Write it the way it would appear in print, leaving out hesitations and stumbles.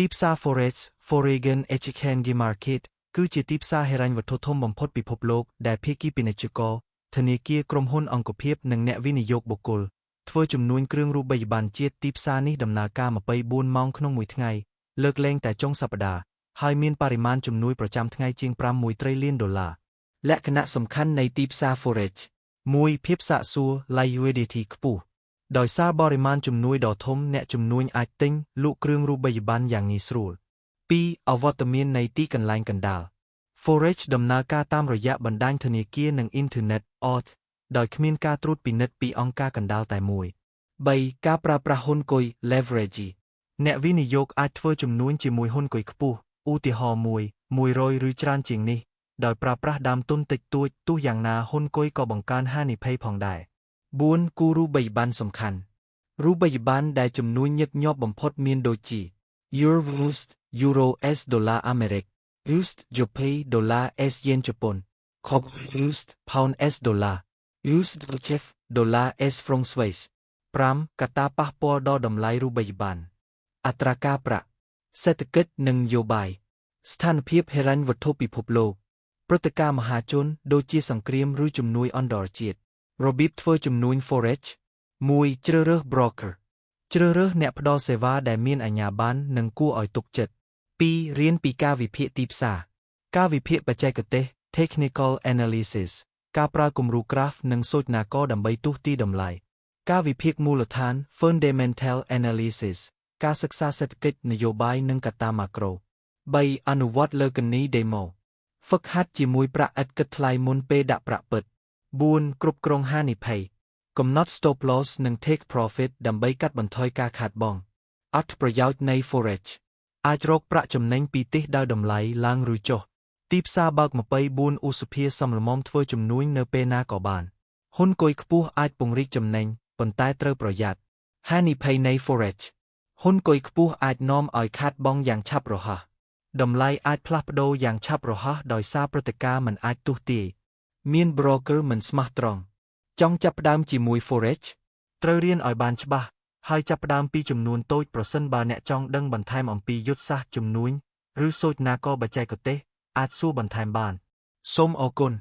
ទីផ្សារ Forex Foreign Exchange Market គឺជាទីផ្សារហិរញ្ញវត្ថុធំបំផុតពិភពលោកដែលភាគីពាណិជ្ជករធនាគារក្រុមហ៊ុនអង្គភាពនិងអ្នកវិនិយោគបុគ្គលធ្វើជំនួញគ្រឿងរូបិយប័ណ្ណជាតិទីផ្សារនេះដំណើរការ24ម៉ោងក្នុងមួយថ្ងៃលើកលែងតែចុងសប្តាហ៍ហើយមានបរិមាណជំនួយប្រចាំថ្ងៃជាង6 trillion ដុល្លារលក្ខណៈសំខាន់នៃទីផ្សារ Forex 1. ភាពសាកសួរ liquidity ខ្ពស់ដោយសារបរិមាណជំនួយដ៏ធំអ្នកជំនួញអាចទិញលក់គ្រឿងរូបិយប័ណ្ណយ៉ាងងាយស្រួល 2. អវត្តមាននៃទីកន្លែងកណ្ដាល Forex ដំណើរការតាមរយៈបណ្ដាញធនាគារនិងអ៊ីនធឺណិត OTT ដោយគ្មានការត្រួតពិនិត្យពីអង្គការកណ្ដាលតែមួយ 3. ការប្រើប្រាស់ហ៊ុនគុយ leverage អ្នកវិនិយោគអាចធ្វើជំនួញជាមួយហ៊ុនគុយខ្ពស់ឧទាហរណ៍100ឬច្រើនជាងនេះដោយប្រើប្រាស់ដើមទុនតិចតួចទោះយ៉ាងណាហ៊ុនគុយក៏បង្កើនហានិភ័យផងដែរ 4. គូរូបិយប័ណ្ណសំខាន់រូបិយប័ណ្ណដែលជំនួញញឹកញាប់បំផុតមានដូចជា Euroboost Euro S ដុល្លារអាមេរិក Boost Jopay ដុល្លារ S យេនជប៉ុន Cob Boost Pound S ដុល្លារ Boost Chef ដុល្លារ S ហ្វ្រុងស្វីស 5. កត្តាប៉ះពាល់ដល់តម្លៃរូបិយប័ណ្ណអត្រាការប្រាក់សេដ្ឋកិច្ចនិងនយោបាយស្ថានភាពហិរញ្ញវត្ថុពិភពលោកព្រឹត្តិការណ៍មហាជនដូចជាសង្គ្រាមឬជំនួយអន្តរជាតិរបៀបធ្វើជំនួញ Forex 1. ជ្រើសរើស broker ជ្រើសរើសអ្នកផ្ដល់សេវាដែលមានអាជ្ញាប័ណ្ណនិងគួរឲ្យទុកចិត្ត 2. រៀនពីការវិភាគទីផ្សារការវិភាគបច្ចេកទេស technical analysis ការប្រើគំរូក្រាហ្វនិងសូចនាករដើម្បីទស្សន៍ទីតម្លៃការវិភាគមូលដ្ឋាន fundamental analysis ការសិក្សាសេដ្ឋកិច្ចនយោបាយនិងកត្តាម៉ាក្រូ 3. អនុវត្តលើគណនី demo ហ្វឹកហាត់ជាមួយប្រាក់ឥតគិតថ្លៃមុនពេលដាក់ប្រាក់ពិត 4. គ្រប់គ្រងហានិភ័យកំណត់ stop loss និង take profit ដើម្បីកាត់បន្ថយការខាតបង់អត្ថប្រយោជន៍នៃ Forex អាចរកប្រាក់ចំណេញពីទិសដៅតម្លៃឡើងឬចុះទីផ្សារបើក24ឧសភាសមល្មមធ្វើជំនួញនៅពេលណាក៏បានហ៊ុនគុយខ្ពស់អាចពង្រីកចំណេញប៉ុន្តែត្រូវប្រយ័ត្នហានិភ័យនៃ Forex ហ៊ុនគុយខ្ពស់អាចនាំឲ្យខាតបង់យ៉ាងឆាប់រហ័សតម្លៃអាចផ្លាស់ប្ដូរយ៉ាងឆាប់រហ័សដោយសារព្រឹត្តិការណ៍មិនអាចទស្សន៍ទាយមាន broker មិនស្មោះត្រង់ចង់ចាប់ផ្ដើមជាមួយ Forex ត្រូវរៀនឲ្យបានច្បាស់ហើយចាប់ផ្ដើមពីចំនួនតូចប្រសិនបើអ្នកចង់ដឹងបន្ថែមអំពីយុទ្ធសាស្ត្រជំនួញឬសូចនាករបច្ចេកទេសអាចសួរបន្ថែមបានសូមអរគុណ